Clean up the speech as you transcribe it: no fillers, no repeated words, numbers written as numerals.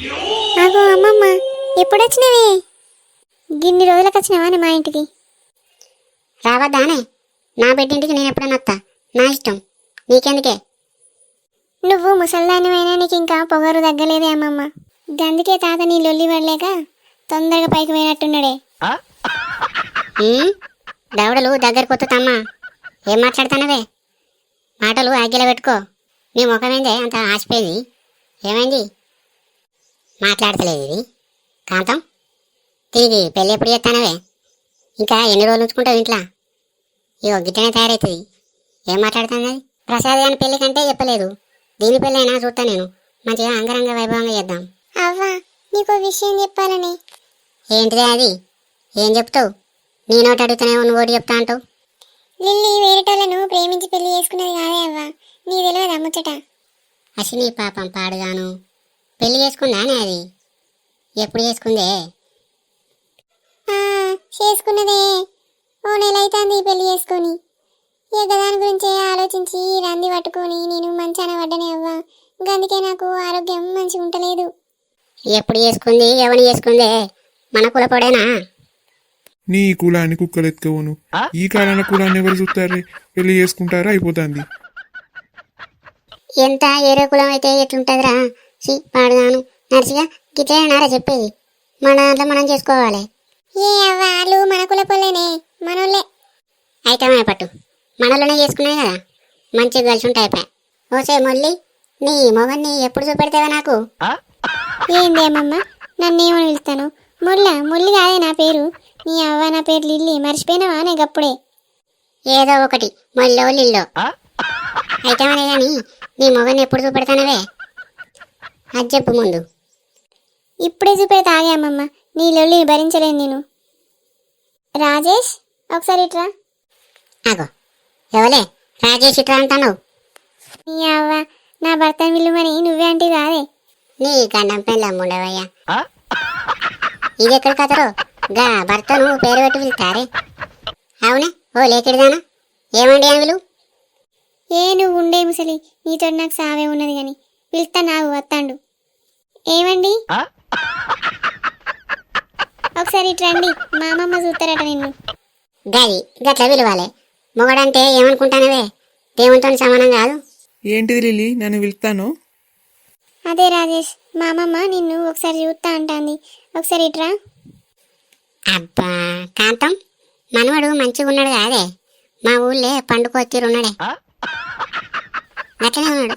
అగో అమ్మమ్మ, ఎప్పుడు వచ్చినవే? గిన్ని రోజులకు వచ్చినావా మా ఇంటికి? రావద్దానే? నా బిడ్డింటికి నేను ఎప్పుడన్నా వస్తా, నా ఇష్టం, నీకెందుకే? నువ్వు ముసల్దానివైనా నీకు ఇంకా పొగరు తగ్గలేదే అమ్మమ్మ. గందుకే తాత నీ లొల్లి పడలేక తొందరగా పైకి పోయినట్టున్నాడే. దవడలు దగ్గరకు వస్తుందమ్మా, ఏం మాట్లాడుతానవే? మాటలు ఆగ్యలో పెట్టుకో. నీ ముఖమేందే అంత ఆసిపోయింది? ఏమైంది? మాట్లాడతలేదు ఇది కాంతం. తిరిగి పెళ్ళి ఎప్పుడు చేస్తానవే? ఇంకా ఎన్ని రోజులు ఉంచుకుంటావు ఇంట్లో? ఇగో గిట్టనే తయారవుతుంది. ఏం మాట్లాడుతున్నది? ప్రసాద్ గాని పెళ్లి కంటే చెప్పలేదు, దీని పెళ్ళి అయినా చూస్తా నేను. మంచిగా అంగరంగ వైభవంగా చేద్దాం. అవ్వా, నీకో విషయం చెప్పాలని. ఏంటిదే అది? ఏం చెప్తావు? నీ నోటి అడుగుతానే నువ్వు ఓడి చెప్తా అంటావు. లిల్లీ వేరేటోళ్ళను ప్రేమించి పెళ్లి చేసుకున్నది కాదే అవ్వా, నీ తెలియదా ముచ్చట? అసిని పాపం పాడుగాను పెళ్లి చేసుకుందానే అది? ఎప్పుడు చేసుకుందే? చేసుకున్నదే, ఓ నెల అవుతుంది పెళ్లి చేసుకొని. ఇక దాని గురించే ఆలోచించి రంది పట్టుకొని నేను మంచాన పడ్డనే అవ్వా. అందుకే నాకు ఆరోగ్యం మంచిగా ఉంటలేదు. ఎప్పుడు చేసుకుంది? ఎవరిని చేసుకుందే? మన కులపడేనా? నీ కులాన్ని కుక్కలు ఎత్తుకోను. ఈ కాలాన కులాన్ని ఎవరు చూస్తారే? పెళ్లి చేసుకుంటారా, అయిపోతుంది. ఎంత ఏరే కులం అయితే ఎట్లుంటుందిరా? పాడుగాను నర్సిగా గిట్లేనారా చెప్పేది? మన దాంట్లో మనం చేసుకోవాలి. ఏ అవ్వ, వాళ్ళు మన కులపోలేనే, మనోళ్ళే. అయితే పట్టు, మనలోనే చేసుకున్నాయి కదా, మంచిగా కలిసి ఉంటాయి. ఓసే మొల్లి, నీ మొగన్ని ఎప్పుడు చూపెడతావా నాకు? ఏందేమమ్మ, నన్నేమని పిలుస్తాను? ముల్లి కాదే నా పేరు. నీ అవ్వ నా పేరు లిల్లీ, మర్చిపోయినావా నే గప్పుడే? ఏదో ఒకటి, మొల్లో లిల్లో అయితేమనే కానీ నీ మొగన్ని ఎప్పుడు చూపెడతానవే? అది చెప్పు ముందు. ఇప్పుడే చూపెడితే ఆగే అమ్మమ్మ, నీ లొల్లిని భరించలేను నేను. రాజేష్, ఒకసారి ఇట్రా. ఆగో, ఎవలే రాజేష్ ఇట్లా అంటాను? నీ అవ్వ, నా భర్తను విలువని నువ్వే అంటే కాదే? నీ గండం పెళ్ళమ్ముండవయ్యా. ఇది ఎక్కడ కథరో గా భర్తను పేరు పెట్టి పిలుతారే? అవునే, ఓ లేకిడిదానా, ఏమండి అని విలు? నువ్వు ఉండే ముసలి, నీతో నాకు సావే ఉన్నది గాని పిలుస్తా, నాకు వత్తాండు. ఏమండి, ఒకసారి ఇట్రండి, మా అమ్మమ్మ చూస్తారట నిన్ను. గది గట్ల విలువాలే. మొగడంటే ఏమనుకుంటానవే? దేవునితో సమానం కాదు. ఏంటిది లిల్లీ, నన్ను పిలుస్తాను? అదే రాజేష్, మా అమ్మమ్మ నిన్ను ఒకసారి చూస్తా అంటాంది, ఒకసారి ఇట్రా. అబ్బా కాంతం, మనవడు మంచిగా ఉన్నాడు కాదే? మా ఊళ్ళే పండుకొచ్చిరున్నాడే, గట్లనే ఉన్నాడు.